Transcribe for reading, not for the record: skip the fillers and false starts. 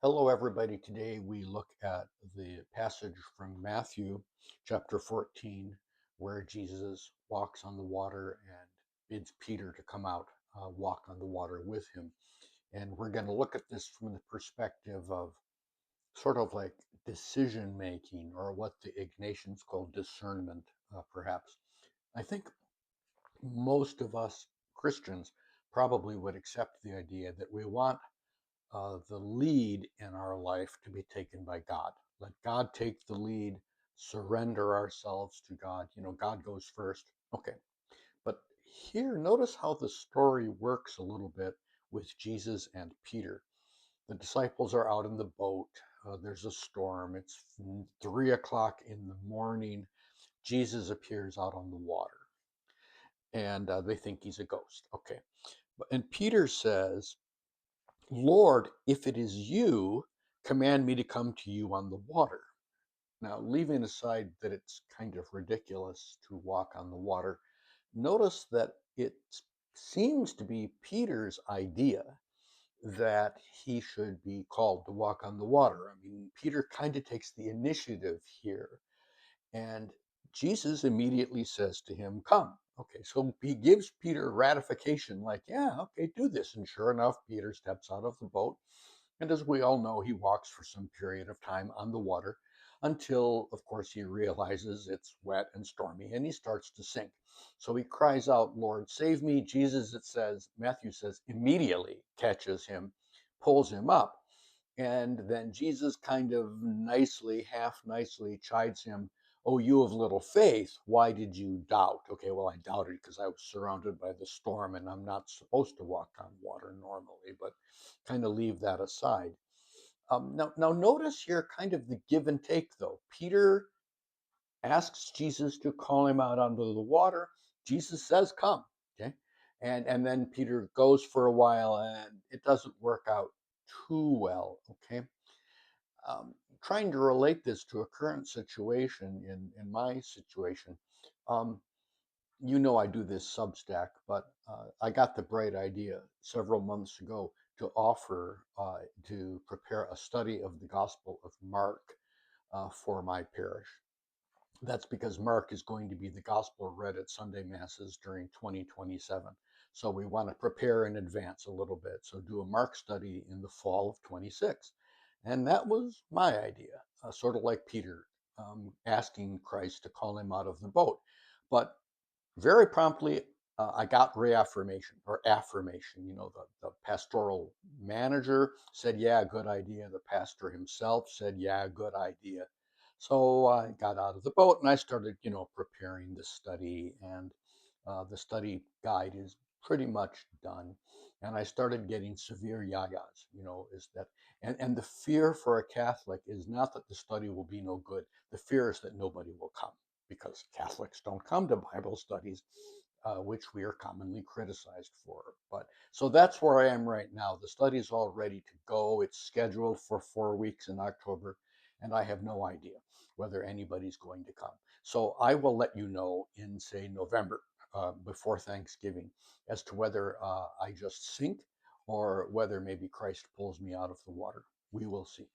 Hello, everybody. Today we look at the passage from Matthew chapter 14, where Jesus walks on the water and bids Peter to come out, walk on the water with him. And we're going to look at this from the perspective of sort of like decision making, or what the Ignatians call discernment, perhaps. I think most of us Christians probably would accept the idea that we want the lead in our life to be taken by God. Let God take the lead, surrender ourselves to God. God goes first. Okay. But here, notice how the story works a little bit with Jesus and Peter. The disciples are out in the boat. There's a storm. It's 3 o'clock in the morning. Jesus appears out on the water, and they think he's a ghost. Okay. And Peter says, Lord, if it is you, command me to come to you on the water. Now, leaving aside that it's kind of ridiculous to walk on the water, notice that it seems to be Peter's idea that he should be called to walk on the water. I mean, Peter kind of takes the initiative here. And Jesus immediately says to him, Come. Okay, so he gives Peter ratification, like, yeah, okay, do this. And sure enough, Peter steps out of the boat. And as we all know, he walks for some period of time on the water until, of course, he realizes it's wet and stormy and he starts to sink. So he cries out, Lord, save me. Jesus, it says, Matthew says, immediately catches him, pulls him up. And then Jesus kind of nicely, half nicely chides him, Oh, you of little faith, why did you doubt? Okay, well, I doubted because I was surrounded by the storm and I'm not supposed to walk on water normally, but kind of leave that aside. Now, notice here kind of the give and take, though. Peter asks Jesus to call him out onto the water. Jesus says, Come. Okay. And then Peter goes for a while and it doesn't work out too well. Okay. um, Trying to relate this to a current situation in my situation. Um, I do this Substack, but I got the bright idea several months ago to offer to prepare a study of the Gospel of Mark for my parish. That's because Mark is going to be the gospel read at Sunday Masses during 2027. So we want to prepare in advance a little bit. So do a Mark study in the fall of 26. And that was my idea, sort of like Peter asking Christ to call him out of the boat. But very promptly, I got reaffirmation or affirmation. The pastoral manager said, Yeah, good idea. The pastor himself said, Yeah, good idea. So I got out of the boat and I started, preparing the study. And the study guide is pretty much done. And I started getting severe yayas, is that, and the fear for a Catholic is not that the study will be no good. The fear is that nobody will come because Catholics don't come to Bible studies, which we are commonly criticized for. But so that's where I am right now. The study is all ready to go. It's scheduled for 4 weeks in October, and I have no idea whether anybody's going to come. So I will let you know in, say, November, before Thanksgiving, as to whether I just sink or whether maybe Christ pulls me out of the water. We will see.